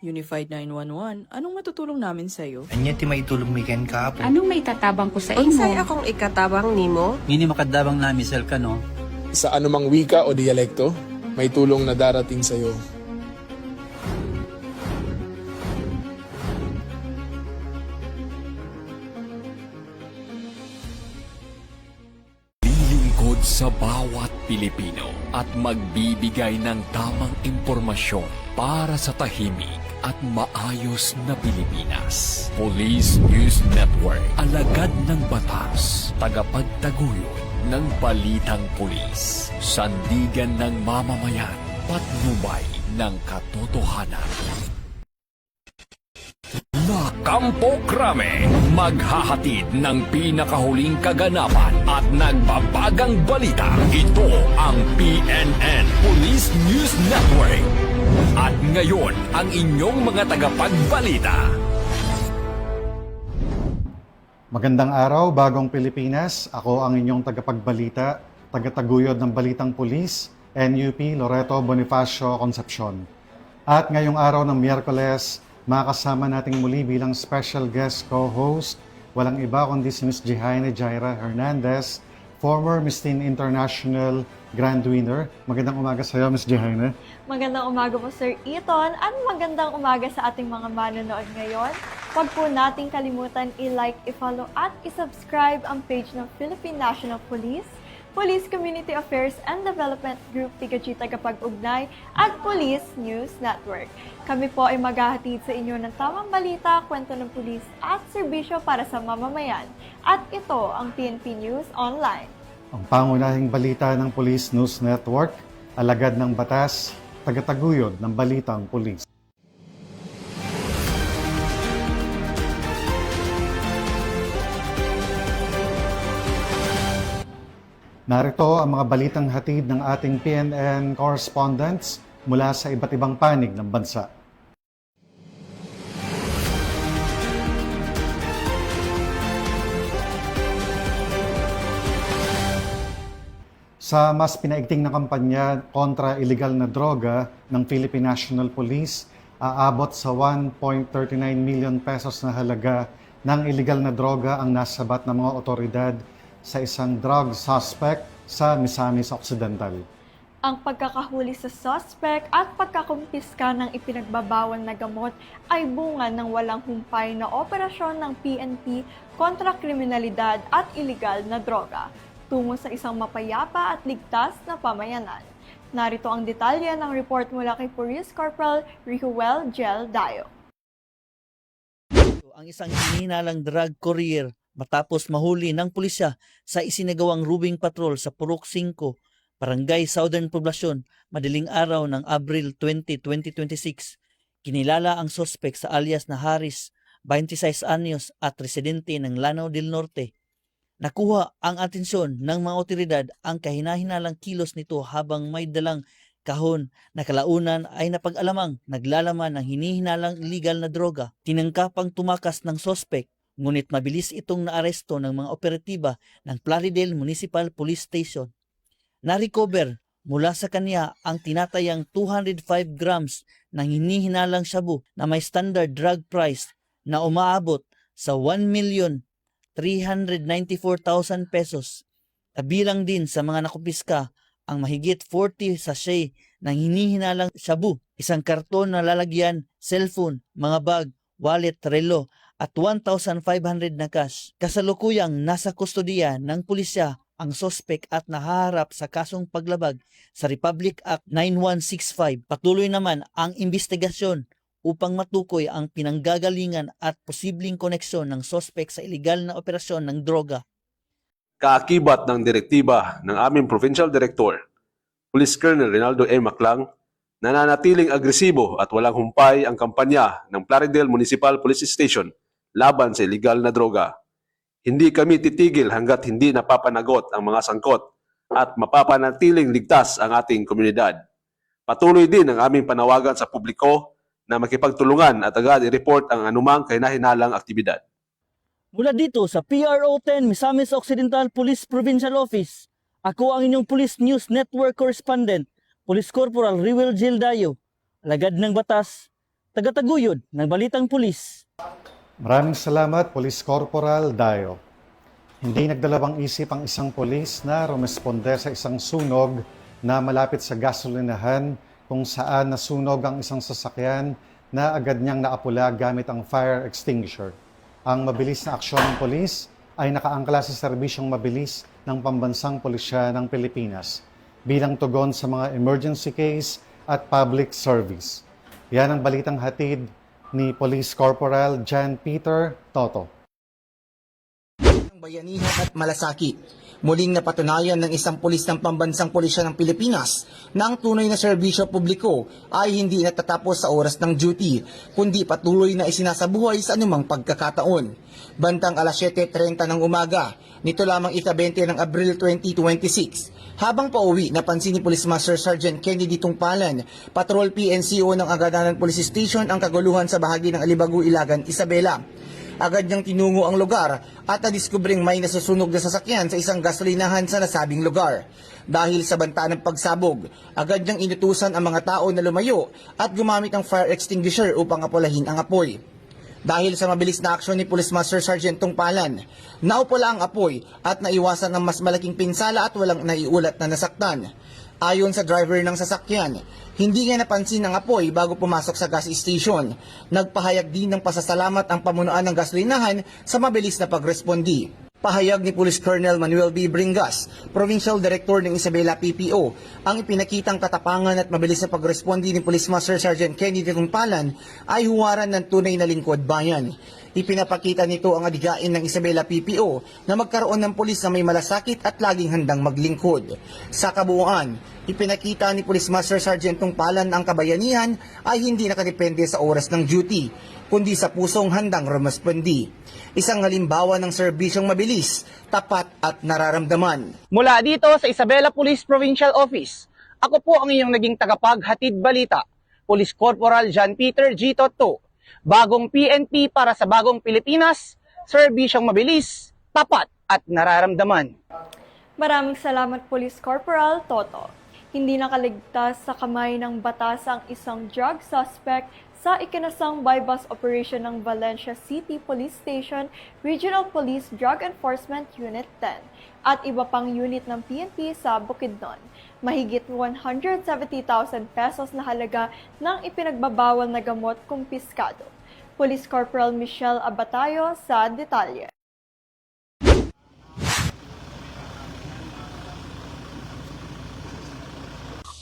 Unified 911, anong matutulong namin sa'yo? Anya ti maitulong mi ken kapo. Anong may tatabang ko sa imo? Unsay akong ikatabang nimo? Ngini makadabang na misel ka no. Sa anumang wika o dialekto, may tulong na darating sa iyo. Lilingkod sa bawat Pilipino at magbibigay ng tamang impormasyon para sa tahimik at maayos na Pilipinas. Police News Network, alagad ng batas, tagapagtaguyod ng balitang pulis, sandigan ng mamamayan, patnubay ng katotohanan. La Campo Crame, maghahatid ng pinakahuling kaganapan at nagbabagang balita. Ito ang PNN Police News Network. At ngayon, ang inyong mga tagapagbalita. Magandang araw, Bagong Pilipinas. Ako ang inyong tagapagbalita, tagataguyod ng Balitang Pulis, NUP Loreto Bonifacio Concepcion. At ngayong araw ng Miyerkules, makakasama nating muli bilang special guest co-host, walang iba kundi si Ms. Jehaine Jaira Hernandez, former Miss Teen International Grand Winner. Magandang umaga sa iyo, Ms. Jehaine. Magandang umaga po, Sir Eton, at magandang umaga sa ating mga manonood ngayon. Huwag po nating kalimutan i-like, i-follow at i-subscribe ang page ng Philippine National Police, Police Community Affairs and Development Group Tigachi Tagapag-Ugnay at Police News Network. Kami po ay maghahatid sa inyo ng tamang balita, kwento ng pulis at serbisyo para sa mamamayan. At ito ang PNP News Online. Ang pangunahing balita ng Police News Network, alagad ng batas, tagataguyod ng Balitang Pulis. Narito ang mga balitang hatid ng ating PNN correspondents mula sa iba't ibang panig ng bansa. Sa mas pinaigting na kampanya kontra illegal na droga ng Philippine National Police, aabot sa 1.39 million pesos na halaga ng illegal na droga ang nasabat ng mga otoridad sa isang drug suspect sa Misamis Occidental. Ang pagkakahuli sa suspect at pagkakumpiska ng ipinagbabawal na gamot ay bunga ng walang humpay na operasyon ng PNP kontra kriminalidad at iligal na droga, tungo sa isang mapayapa at ligtas na pamayanan. Narito ang detalye ng report mula kay Police Corporal Rihuel Gel Dayo. Ang isang hinihinalang drug courier matapos mahuli ng pulisya sa isinagawang rubing patrol sa Purok 5, Barangay Southern Poblacion, madaling araw ng Abril 20, 2026. Kinilala ang sospek sa alias na Haris, 26 anyos at residente ng Lanao del Norte. Nakuha ang atensyon ng mga otoridad ang kahinahinalang kilos nito habang may dalang kahon na kalaunan ay napag-alamang naglalaman ng hinihinalang illegal na droga. Tinangkapang tumakas ng sospek, ngunit mabilis itong naaresto ng mga operatiba ng Plaridel Municipal Police Station. Na-recover mula sa kanya ang tinatayang 205 grams ng hinihinalang shabu na may standard drug price na umaabot sa 1,394,000 pesos. Kabilang din sa mga nakupiska ang mahigit 40 sachet ng hinihinalang shabu, isang karton na lalagyan, cellphone, mga bag, wallet, relo, at 1,500 na cash. Kasalukuyang nasa kustodiya ng pulisya ang sospek at nahaharap sa kasong paglabag sa Republic Act 9165. Patuloy naman ang investigasyon upang matukoy ang pinanggagalingan at posibleng koneksyon ng sospek sa iligal na operasyon ng droga. Kaakibat ng direktiba ng aming Provincial Director, Police Colonel Rinaldo M. Maclang, nananatiling agresibo at walang humpay ang kampanya ng Plaridel Municipal Police Station laban sa iligal na droga. Hindi kami titigil hanggat hindi napapanagot ang mga sangkot at mapapanatiling ligtas ang ating komunidad. Patuloy din ang aming panawagan sa publiko na makipagtulungan at agad i-report ang anumang kahinahinalang aktibidad. Mula dito sa PRO 10 Misamis Occidental Police Provincial Office, ako ang inyong Police News Network Correspondent, Police Corporal Rihuel Gel Dayo, alagad ng batas, tagataguyod ng Balitang Pulis. Maraming salamat, Police Corporal Dayo. Hindi nagdalawang isip ang isang pulis na rumesponde sa isang sunog na malapit sa gasolinahan kung saan nasunog ang isang sasakyan na agad niyang naapula gamit ang fire extinguisher. Ang mabilis na aksyon ng pulis ay nakaangkla sa serbisyong mabilis ng Pambansang Pulisya ng Pilipinas bilang tugon sa mga emergency case at public service. Yan ang balitang hatid ni Police Corporal Jan Peter Toto. Bayanihan at malasakit. Muling napatunayan ng isang pulis ng Pambansang Pulisya ng Pilipinas na ang tunay na serbisyo publiko ay hindi natatapos sa oras ng duty, kundi patuloy na isinasabuhay sa anumang pagkakataon. Bantang alas 7:30 ng umaga, nito lamang ika-20 ng Abril 2026, habang pauwi, napansin ni Police Master Sergeant Kennedy Tungpalan, Patrol PNCO ng Agadanan Police Station ang kaguluhan sa bahagi ng Alibagu, Ilagan, Isabela. Agad niyang tinungo ang lugar at nadiskubring may nasusunog na sasakyan sa isang gasolinahan sa nasabing lugar. Dahil sa banta ng pagsabog, agad niyang inutusan ang mga tao na lumayo at gumamit ng fire extinguisher upang apulahin ang apoy. Dahil sa mabilis na aksyon ni Police Master Sergeant Tungpalan, naupula ang apoy at naiwasan ng mas malaking pinsala at walang naiulat na nasaktan. Ayon sa driver ng sasakyan, hindi niya napansin ang apoy bago pumasok sa gas station. Nagpahayag din ng pasasalamat ang pamunuan ng gasolinahan sa mabilis na pagrespondi. Pahayag ni Police Colonel Manuel B. Bringas, Provincial Director ng Isabela PPO, ang ipinakitang katapangan at mabilis na pagrespondi ni Police Master Sergeant Kennedy Tungpalan ay huwaran ng tunay na lingkod bayan. Ipinapakita nito ang adigain ng Isabela PPO na magkaroon ng pulis na may malasakit at laging handang maglingkod. Sa kabuuan, ipinakita ni Police Master Sergeant Tungpalan ang kabayanihan ay hindi nakadepende sa oras ng duty, kundi sa pusong handang rumaspondi. Isang halimbawa ng serbisyong mabilis, tapat at nararamdaman. Mula dito sa Isabela Police Provincial Office, ako po ang iyong naging tagapaghatid balita, Police Corporal Jan Peter G. Toto. Bagong PNP para sa bagong Pilipinas, serbisyong mabilis, tapat at nararamdaman. Maraming salamat, Police Corporal Toto. Hindi nakaligtas sa kamay ng batas ang isang drug suspect sa ikinasang buy-bust operation ng Valencia City Police Station Regional Police Drug Enforcement Unit 10 at iba pang unit ng PNP sa Bukidnon. Mahigit 170,000 pesos na halaga ng ipinagbabawal na gamot kumpiskado. Police Corporal Michelle Abatayo sa detalye.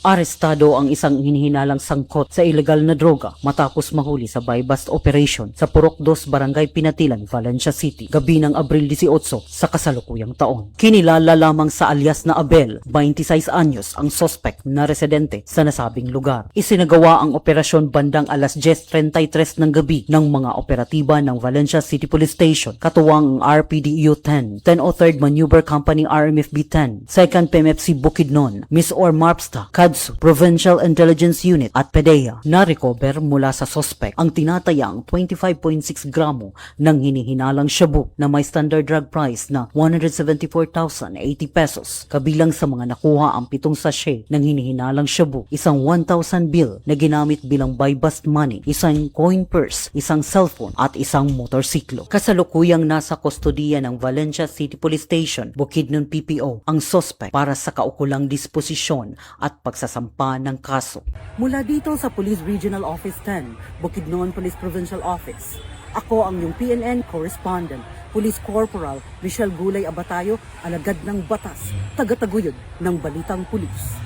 Arestado ang isang hinihinalang sangkot sa ilegal na droga matapos mahuli sa buy-bust operation sa Purok 2 Barangay Pinatilan, Valencia City, gabi ng Abril 18 sa kasalukuyang taon. Kinilala lamang sa alias na Abel, 26 anyos, ang suspect na residente sa nasabing lugar. Isinagawa ang operasyon bandang alas 10:33 ng gabi ng mga operatiba ng Valencia City Police Station, katuwang ang RPDU 10, 1003rd Maneuver Company RMFB 10, 2nd PMFC Bukidnon, Miss Or Marpsta, Provincial Intelligence Unit at PDEA na-recover mula sa suspect ang tinatayang 25.6 gramo ng hinihinalang shabu na may standard drug price na 174,080 pesos. Kabilang sa mga nakuha ang 7 sachet ng hinihinalang shabu, isang 1,000 bill na ginamit bilang buy-bust money, isang coin purse, isang cellphone at isang motorsiklo. Kasalukuyang nasa kustodiya ng Valencia City Police Station, Bukidnon PPO, ang suspect para sa kaukulang disposisyon at pagsasampa ng kaso. Mula dito sa Police Regional Office 10, Bukidnon Police Provincial Office, ako ang iyong PNN correspondent, Police Corporal Michelle Gulay Abatayo, alagad ng batas, tagataguyod ng Balitang Pulis.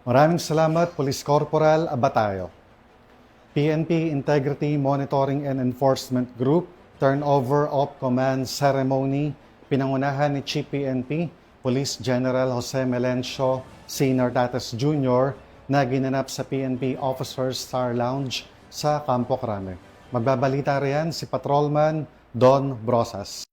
Maraming salamat, Police Corporal Abatayo. PNP Integrity Monitoring and Enforcement Group Turnover of Command Ceremony, pinangunahan ni Chief PNP, Police General Jose Melencio Senior Tatas Jr. na ginanap sa PNP Officers Star Lounge sa Campo Crame. Magbabalita riyan si Patrolman Don Brosas.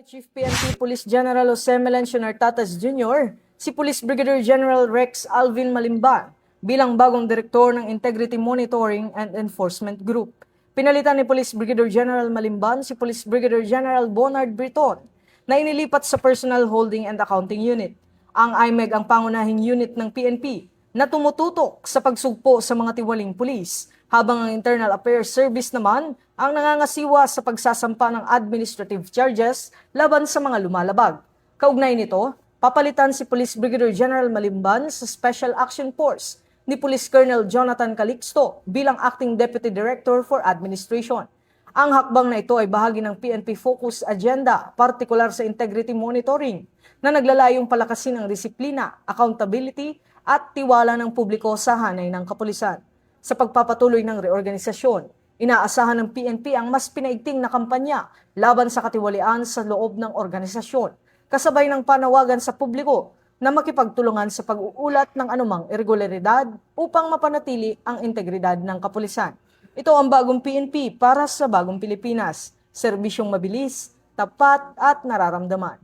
Chief PNP Police General Jose Melencio Tatas Jr., si Police Brigadier General Rex Alvin Malimban bilang bagong direktor ng Integrity Monitoring and Enforcement Group. Pinalitan ni Police Brigadier General Malimban si Police Brigadier General Bonard Briton na inilipat sa Personal Holding and Accounting Unit. Ang IMEG ang pangunahing unit ng PNP na tumututok sa pagsugpo sa mga tiwaling pulis, habang ang Internal Affairs Service naman ang nangangasiwa sa pagsasampa ng administrative charges laban sa mga lumalabag. Kaugnay nito, papalitan si Police Brigadier General Malimban sa Special Action Force ni Police Colonel Jonathan Calixto bilang Acting Deputy Director for Administration. Ang hakbang na ito ay bahagi ng PNP Focus Agenda, partikular sa integrity monitoring, na naglalayong palakasin ang disiplina, accountability at tiwala ng publiko sa hanay ng kapulisan. Sa pagpapatuloy ng reorganisasyon, inaasahan ng PNP ang mas pinaigting na kampanya laban sa katiwalian sa loob ng organisasyon, kasabay ng panawagan sa publiko na makipagtulungan sa pag-uulat ng anumang irregularidad upang mapanatili ang integridad ng kapulisan. Ito ang bagong PNP para sa bagong Pilipinas, serbisyong mabilis, tapat at nararamdaman.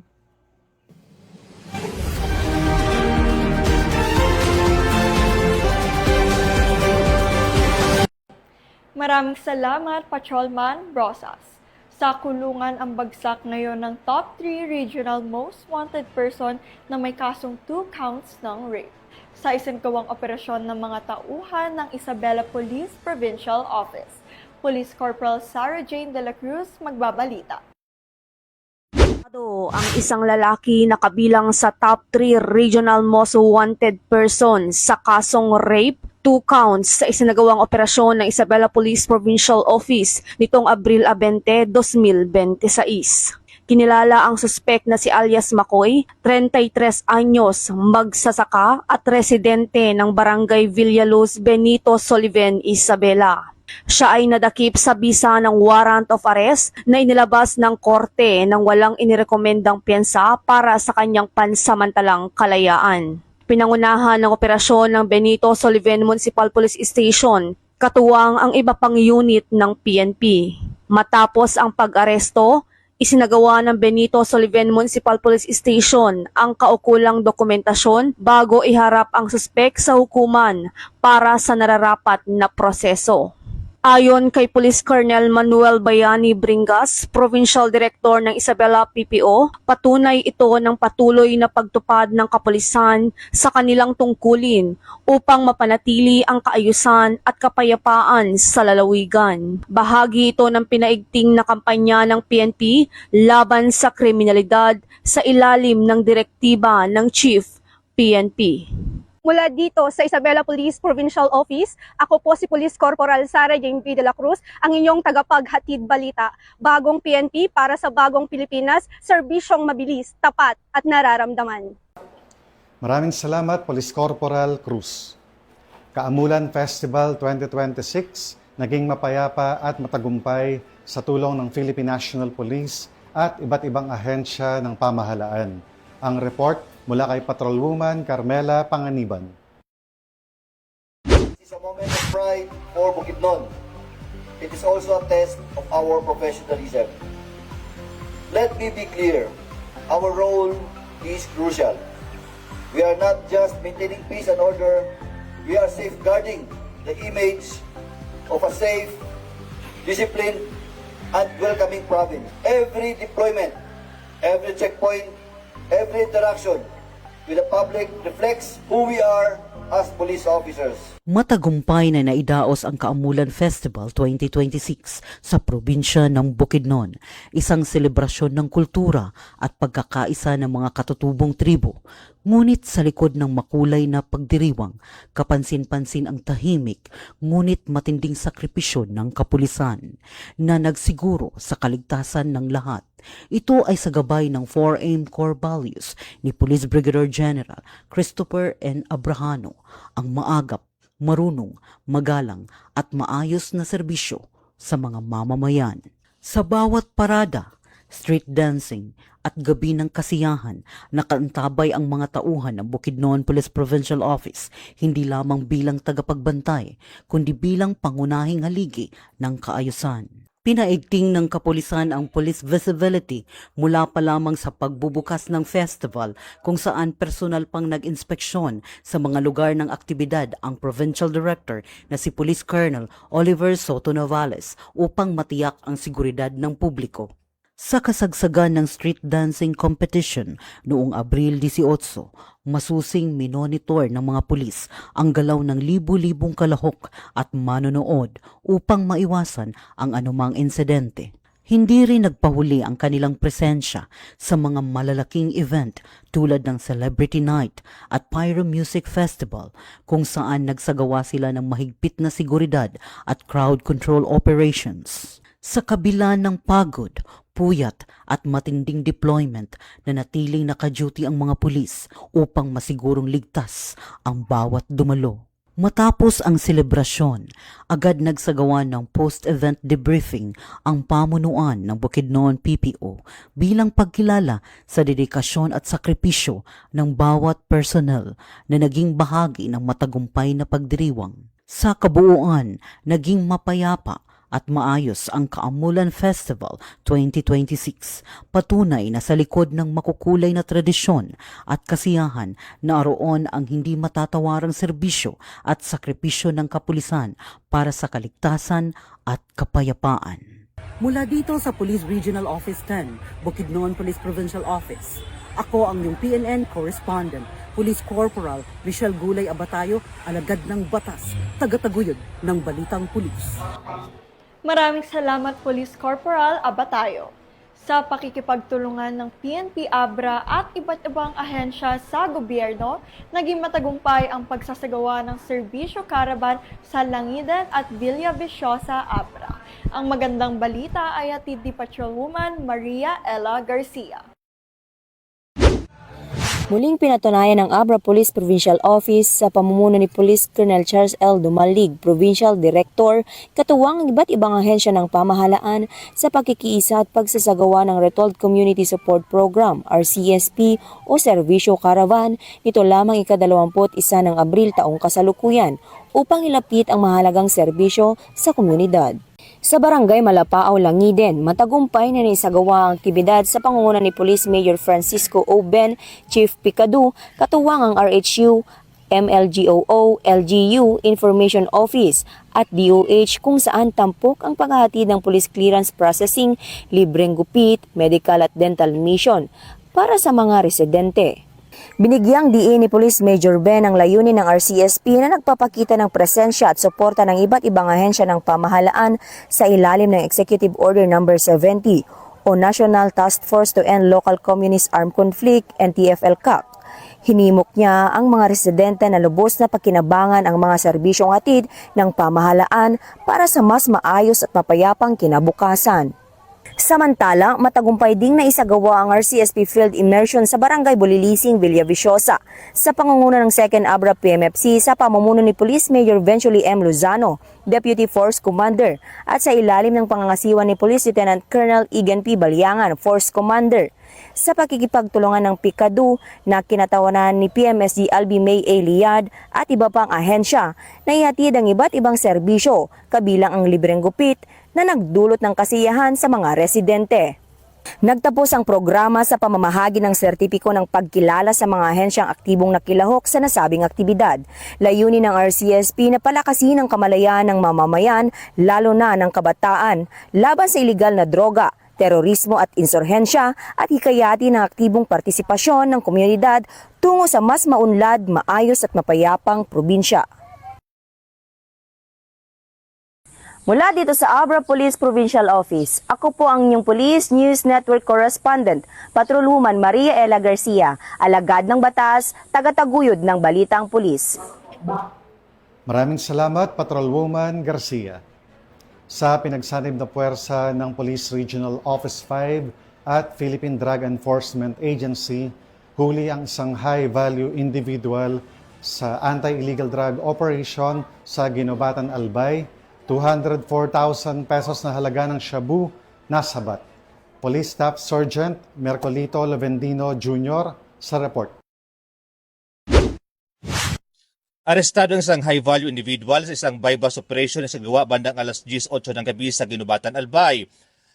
Maraming salamat, Patrolman Brosas. Sa kulungan ang bagsak ngayon ng top 3 regional most wanted person na may kasong 2 counts ng rape sa isinagawang operasyon ng mga tauhan ng Isabela Police Provincial Office. Police Corporal Sarah Jane de la Cruz magbabalita. Ang isang lalaki na kabilang sa top 3 regional most wanted person sa kasong rape, 2 counts sa isinagawang operasyon ng Isabela Police Provincial Office nitong Abril 20, 2026. Kinilala ang suspek na si alias Makoy, 33 anyos, magsasaka at residente ng Barangay Villaluz, Benito Soliven, Isabela. Siya ay nadakip sa bisa ng warrant of arrest na inilabas ng korte nang walang inirekomendang piyansa para sa kanyang pansamantalang kalayaan. Pinangunahan ng operasyon ng Benito Soliven Municipal Police Station, katuwang ang iba pang unit ng PNP. Matapos ang pag-aresto, isinagawa ng Benito Soliven Municipal Police Station ang kaukulang dokumentasyon bago iharap ang suspek sa hukuman para sa nararapat na proseso. Ayon kay Police Colonel Manuel Bayani Bringas, Provincial Director ng Isabela PPO, patunay ito ng patuloy na pagtupad ng kapulisan sa kanilang tungkulin upang mapanatili ang kaayusan at kapayapaan sa lalawigan. Bahagi ito ng pinaigting na kampanya ng PNP laban sa kriminalidad sa ilalim ng direktiba ng Chief PNP. Mula dito sa Isabela Police Provincial Office, ako po si Police Corporal Sarah Jane de la Cruz, ang inyong tagapaghatid balita. Bagong PNP para sa bagong Pilipinas, serbisyong mabilis, tapat at nararamdaman. Maraming salamat, Police Corporal Cruz. Kaamulan Festival 2026 naging mapayapa at matagumpay sa tulong ng Philippine National Police at iba't ibang ahensya ng pamahalaan. Ang report mula kay Patrolwoman Carmela Panganiban. It is a moment of pride for Bukidnon. It is also a test of our professionalism. Let me be clear, our role is crucial. We are not just maintaining peace and order, we are safeguarding the image of a safe, disciplined, and welcoming province. Every deployment, every checkpoint, every interaction with the public reflects who we are as police officers. Matagumpay na naidaos ang Kaamulan Festival 2026 sa probinsya ng Bukidnon, isang selebrasyon ng kultura at pagkakaisa ng mga katutubong tribo. Ngunit sa likod ng makulay na pagdiriwang, kapansin-pansin ang tahimik, ngunit matinding sakripisyo ng kapulisan na nagsiguro sa kaligtasan ng lahat. Ito ay sa gabay ng 4M core values ni Police Brigadier General Christopher N. Abrahano, ang maagap, marunong, magalang at maayos na serbisyo sa mga mamamayan. Sa bawat parada, street dancing at gabi ng kasiyahan, nakaantabay ang mga tauhan ng Bukidnon Police Provincial Office hindi lamang bilang tagapagbantay, kundi bilang pangunahing haligi ng kaayusan. Pinaigting ng kapulisan ang police visibility mula pa lamang sa pagbubukas ng festival kung saan personal pang nag-inspeksyon sa mga lugar ng aktibidad ang Provincial Director na si Police Colonel Oliver Soto Novales upang matiyak ang seguridad ng publiko. Sa kasagsagan ng street dancing competition noong Abril 18, masusing minonitor ng mga pulis ang galaw ng libu-libong kalahok at manonood upang maiwasan ang anumang insidente. Hindi rin nagpahuli ang kanilang presensya sa mga malalaking event tulad ng Celebrity Night at Pyro Music Festival kung saan nagsagawa sila ng mahigpit na seguridad at crowd control operations. Sa kabila ng pagod, puyat at matinding deployment, nanatiling naka-duty ang mga pulis upang masigurong ligtas ang bawat dumalo. Matapos ang selebrasyon, agad nagsagawa ng post-event debriefing ang pamunuan ng Bukidnon PPO bilang pagkilala sa dedikasyon at sakripisyo ng bawat personnel na naging bahagi ng matagumpay na pagdiriwang. Sa kabuuan, naging mapayapa at maayos ang Kaamulan Festival 2026, patunay na sa likod ng makukulay na tradisyon at kasiyahan naroon ang hindi matatawarang serbisyo at sakripisyo ng kapulisan para sa kaligtasan at kapayapaan. Mula dito sa Police Regional Office 10, Bukidnon Police Provincial Office, ako ang iyong PNN correspondent, Police Corporal Michelle Gulay Abatayo, alagad ng batas, tagataguyod ng Balitang Pulis. Maraming salamat Police Corporal Abatayo. Sa pakikipagtulungan ng PNP Abra at iba't ibang ahensya sa gobyerno, naging matagumpay ang pagsasagawa ng serbisyo caravan sa Langidan at Villaviciosa, Abra. Ang magandang balita ay hatid ni Patrolwoman Maria Ella Garcia. Muling pinatunayan ng Abra Police Provincial Office sa pamumuno ni Police Colonel Charles L. Dumalig, Provincial Director, katuwang ng iba't ibang ahensya ng pamahalaan sa pagkikiisa at pagsasagawa ng Retold Community Support Program, RCSP o Servisyo Caravan, nito lamang ika-21 ng Abril taong kasalukuyan upang ilapit ang mahalagang serbisyo sa komunidad. Sa Barangay Malapao, Langiden, matagumpay na naisagawa ang aktibidad sa pangunguna ni Police Major Francisco Oben, Chief Picadu, katuwang ang RHU, MLGOO, LGU, Information Office at DOH kung saan tampok ang paghahatid ng police clearance processing, libreng gupit, medical at dental mission para sa mga residente. Binigyang diin ni Police Major Ben ang layunin ng RCSP na nagpapakita ng presensya at suporta ng iba't ibang ahensya ng pamahalaan sa ilalim ng Executive Order No. 70 o National Task Force to End Local Communist Armed Conflict, NTF-ELCAC. Hinimok niya ang mga residente na lubos na pakinabangan ang mga serbisyong hatid ng pamahalaan para sa mas maayos at mapayapang kinabukasan. Samantala, matagumpay ding naisagawa ang RCSP Field Immersion sa Barangay Bulilising, Villaviciosa sa pangunguna ng 2nd Abra PMFC sa pamumuno ni Police Major Eventually M. Lozano, Deputy Force Commander, at sa ilalim ng pangangasiwa ni Police Lieutenant Colonel Igan P. Balyangan, Force Commander. Sa pakikipagtulungan ng Picadu na kinatawanan ni PMSG Albi May A. Liad at iba pang ahensya na ihatid ang iba't ibang serbisyo, kabilang ang libreng gupit na nagdulot ng kasiyahan sa mga residente. Nagtapos ang programa sa pamamahagi ng sertipiko ng pagkilala sa mga ahensyang aktibong nakilahok sa nasabing aktibidad. Layunin ng RCSP na palakasin ang kamalayan ng mamamayan, lalo na ng kabataan, laban sa iligal na droga, terorismo at insurhensya at hikayati ng aktibong partisipasyon ng komunidad tungo sa mas maunlad, maayos at mapayapang probinsya. Mula dito sa Abra Police Provincial Office, ako po ang inyong Police News Network Correspondent, Patrolwoman Maria Ella Garcia, alagad ng batas, tagataguyod ng Balitang Pulis. Maraming salamat, Patrolwoman Garcia. Sa pinagsanib na puwersa ng Police Regional Office 5 at Philippine Drug Enforcement Agency, huli ang isang high-value individual sa anti-illegal drug operation sa Ginobatan, Albay. 204,000 pesos na halaga ng shabu nasabat. Police Staff Sergeant Mercolito Lavendino Jr. sa report. Arestado ang isang high-value individual sa isang bypass operation na sinagawa bandang alas 10:08 ng gabi sa Ginobatan, Albay.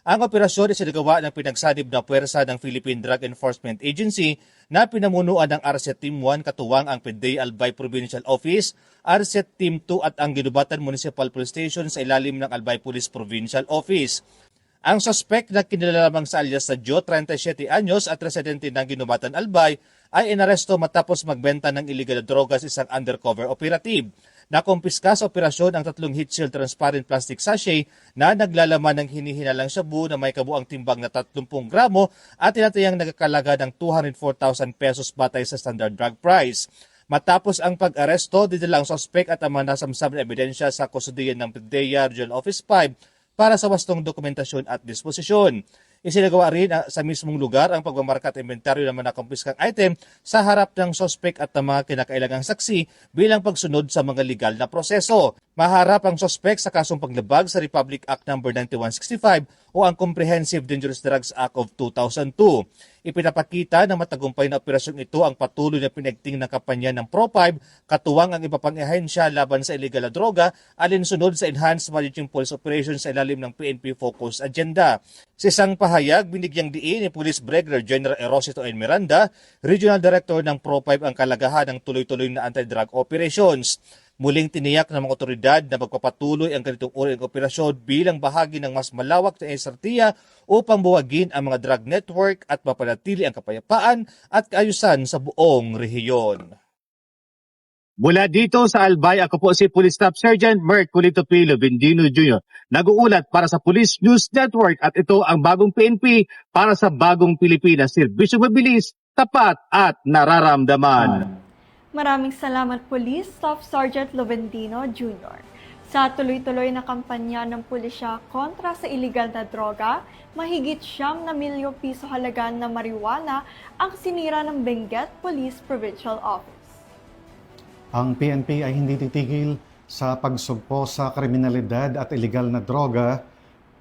Ang operasyon ay sinagawa ng pinagsanib na puwersa ng Philippine Drug Enforcement Agency na pinamunuan ng RCET Team 1 katuwang ang PDEA Albay Provincial Office, RCET Team 2 at ang Ginobatan Municipal Police Station sa ilalim ng Albay Police Provincial Office. Ang suspect na kinilala lamang sa alias na Joe, 37 anyos at residente ng Ginubatan, Albay, ay inaresto matapos magbenta ng illegal na droga sa isang undercover operative. Nakumpiska sa operasyon ang 3 heat shield transparent plastic sachet na naglalaman ng hinihinalang shabu na may kabuang timbang na 30 gramo at tinatayang nagkakalaga ng 204,000 pesos batay sa standard drug price. Matapos ang pag-aresto, dinala ang suspect at ang mga nasamsam na ebidensya sa kustudiyan ng PDEA Regional Office 5 para sa wastong dokumentasyon at disposisyon. Isinagawa rin sa mismong lugar ang pagmamarka at inventaryo ng mga nakumpiskang item sa harap ng suspect at ng mga kinakailangang saksi bilang pagsunod sa mga legal na proseso. Maharap ang suspect sa kasong paglabag sa Republic Act No. 9165 o ang Comprehensive Dangerous Drugs Act of 2002. Ipinapakita na matagumpay na operasyong ito ang patuloy na pinagting ng kampanya ng Pro5, katuwang ang iba pang ahensya laban sa illegal na droga, alinsunod sa Enhanced Managing Police Operations sa ilalim ng PNP Focus Agenda. Sa isang pahayag, binigyang diin ni Police Brigadier General Erosito N. Miranda, Regional Director ng Pro5 ang kalagahan ng tuloy-tuloy na anti-drug operations. Muling tiniyak ng mga otoridad na magpapatuloy ang ganitong uri ng operasyon bilang bahagi ng mas malawak na estratehiya upang buwagin ang mga drug network at mapanatili ang kapayapaan at kaayusan sa buong rehiyon. Mula dito sa Albay, ako po si Police Staff Sergeant Mert Culito Pilo Bendino Jr. Nag-uulat para sa Police News Network at ito ang bagong PNP para sa bagong Pilipinas. Serbisyo mabilis, tapat at nararamdaman. Maraming salamat Police Staff Sergeant Lovendino Jr. Sa tuloy-tuloy na kampanya ng pulisya kontra sa iligal na droga, mahigit 9 milyong piso halaga na marijuana ang sinira ng Benguet Police Provincial Office. Ang PNP ay hindi titigil sa pagsugpo sa kriminalidad at iligal na droga.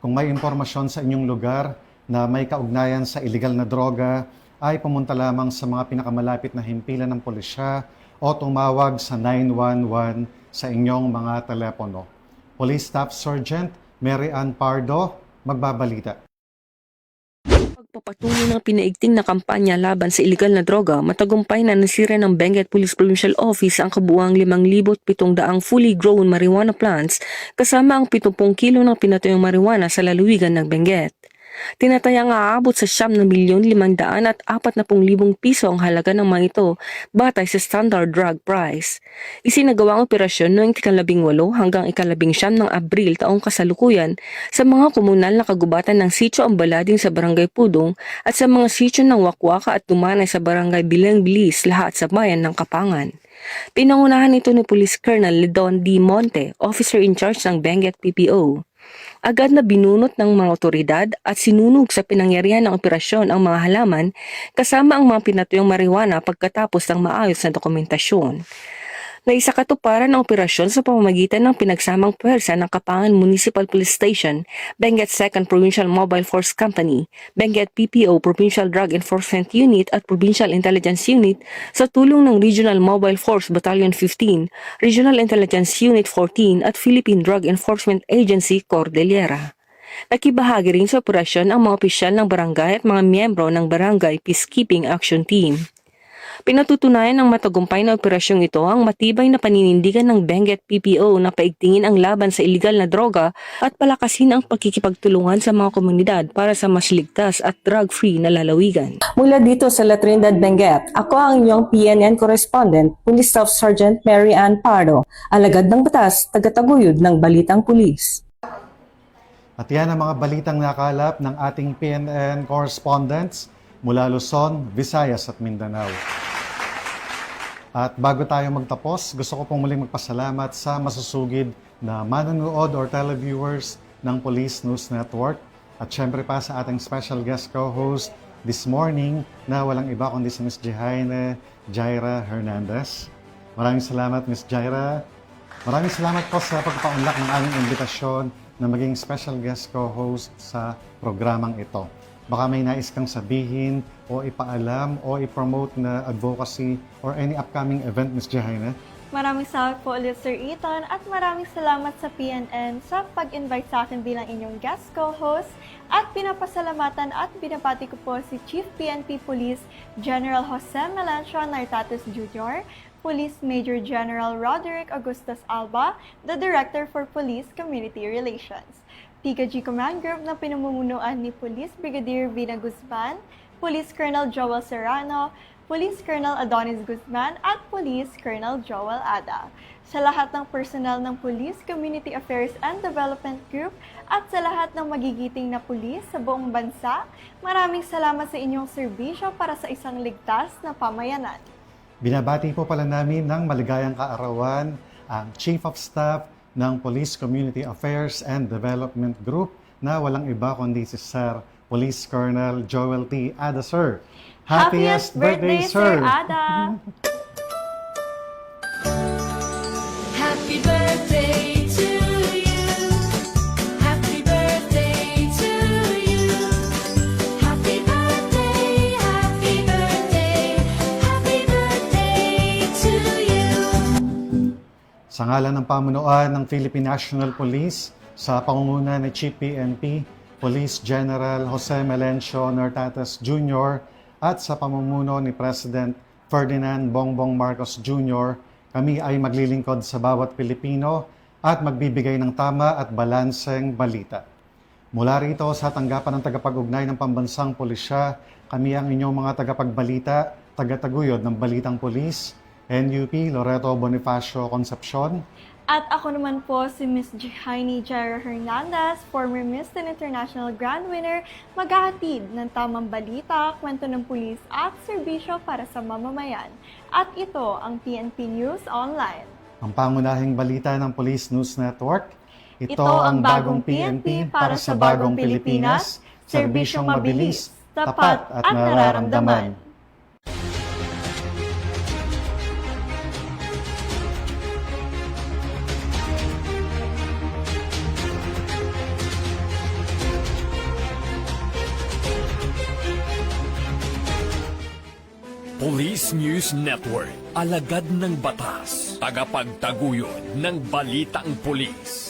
Kung may impormasyon sa inyong lugar na may kaugnayan sa iligal na droga, ay pumunta lamang sa mga pinakamalapit na himpilan ng pulisya o tumawag sa 911 sa inyong mga telepono. Police Staff Sergeant Mary Ann Pardo, magbabalita. Pagpapatuloy ng pinaigting na kampanya laban sa iligal na droga, matagumpay na nasira ng Benguet Police Provincial Office ang kabuuang 5,700 fully grown marijuana plants kasama ang 70 kilo ng pinatuyong marijuana sa lalawigan ng Benguet. Tinatayang aabot sa 9,500,000 at 40,000 piso ang halaga ng mga ito batay sa standard drug price. Isinagawa ang operasyon noong ika-18 hanggang ika-19 ng Abril taong kasalukuyan sa mga komunal na kagubatan ng Sitio Ambalading sa Barangay Pudong at sa mga sitio ng Wakwaka at Tumanay sa Barangay Bilang Bilis lahat sa bayan ng Kapangan. Pinangunahan ito ni Police Colonel Ledon D. Monte, officer in charge ng Benguet PPO. Agad na binunot ng mga otoridad at sinunog sa pinangyarihan ng operasyon ang mga halaman kasama ang mga pinatuyong marijuana pagkatapos ng maayos na dokumentasyon. Naisakatuparan ang operasyon sa pamamagitan ng pinagsamang puwersa ng Kapangan Municipal Police Station, Benguet 2nd Provincial Mobile Force Company, Benguet PPO Provincial Drug Enforcement Unit at Provincial Intelligence Unit sa tulong ng Regional Mobile Force Battalion 15, Regional Intelligence Unit 14 at Philippine Drug Enforcement Agency Cordillera. Nakibahagi rin sa operasyon ang mga opisyal ng barangay at mga miyembro ng Barangay Peacekeeping Action Team. Pinatutunayan ng matagumpay na operasyong ito ang matibay na paninindigan ng Benguet PPO na paigtingin ang laban sa iligal na droga at palakasin ang pagkikipagtulungan sa mga komunidad para sa mas ligtas at drug-free na lalawigan. Mula dito sa La Trinidad, Benguet, ako ang inyong PNN correspondent, Police Staff Sergeant Mary Ann Pardo, alagad ng batas, tagataguyod ng Balitang Pulis. At yan ang mga balitang nakalap ng ating PNN correspondents mula Luzon, Visayas at Mindanao. At bago tayo magtapos, gusto ko pong muling magpasalamat sa masusugid na manonood or televiewers ng Police News Network at syempre pa sa ating special guest co-host this morning na walang iba kundi si Ms. Jaira Hernandez. Maraming salamat Ms. Jaira. Maraming salamat po sa pagpapaunlak ng aming imbitasyon na maging special guest co-host sa programang ito. Baka may nais kang sabihin o ipaalam o i-promote na advocacy or any upcoming event, Ms. Jaina? Maraming salamat po ulit Sir Ethan at maraming salamat sa PNN sa pag-invite sa akin bilang inyong guest co-host at pinapasalamatan at binabati ko po si Chief PNP Police General Jose Melencio Nartates Jr., Police Major General Roderick Augustus Alba, the Director for Police Community Relations. TKG Command Group na pinamumunuan ni Police Brigadier Vina Guzman, Police Colonel Joel Serrano, Police Colonel Adonis Guzman at Police Colonel Joel Ada. Sa lahat ng personnel ng Police Community Affairs and Development Group at sa lahat ng magigiting na pulis sa buong bansa, maraming salamat sa inyong serbisyo para sa isang ligtas na pamayanan. Binabati po pala namin ng maligayang kaarawan ang Chief of Staff ng Police Community Affairs and Development Group na walang iba kundi si Sir Police Colonel Joel T. Ada, sir. Happiest birthday, Sir Ada! Happy birthday to you. Happy birthday to you. Happy birthday, happy birthday, happy birthday to you. Sa ngalan ng pamunuan ng Philippine National Police, sa pangunguna ni Chief PNP, Police General Jose Melencio Nortates Jr., at sa pamumuno ni President Ferdinand Bongbong Marcos Jr., kami ay maglilingkod sa bawat Pilipino at magbibigay ng tama at balanseng balita. Mula rito sa tanggapan ng tagapag-ugnay ng Pambansang Pulisya, kami ang inyong mga tagapagbalita, tagataguyod ng Balitang Pulis, NUP Loreto Bonifacio Concepcion. At ako naman po si Miss Jaime Jara Hernandez, former Miss Teen International Grand Winner, maghahatid ng tamang balita, kwento ng pulis at serbisyo para sa mamamayan. At ito ang PNP News Online. Ang pangunahing balita ng Police News Network. Ito ang bagong PNP para sa bagong Pilipinas, serbisyong mabilis, tapat at nararamdaman. Police News Network, alagad ng batas, tagapagtaguyod ng balitang pulis.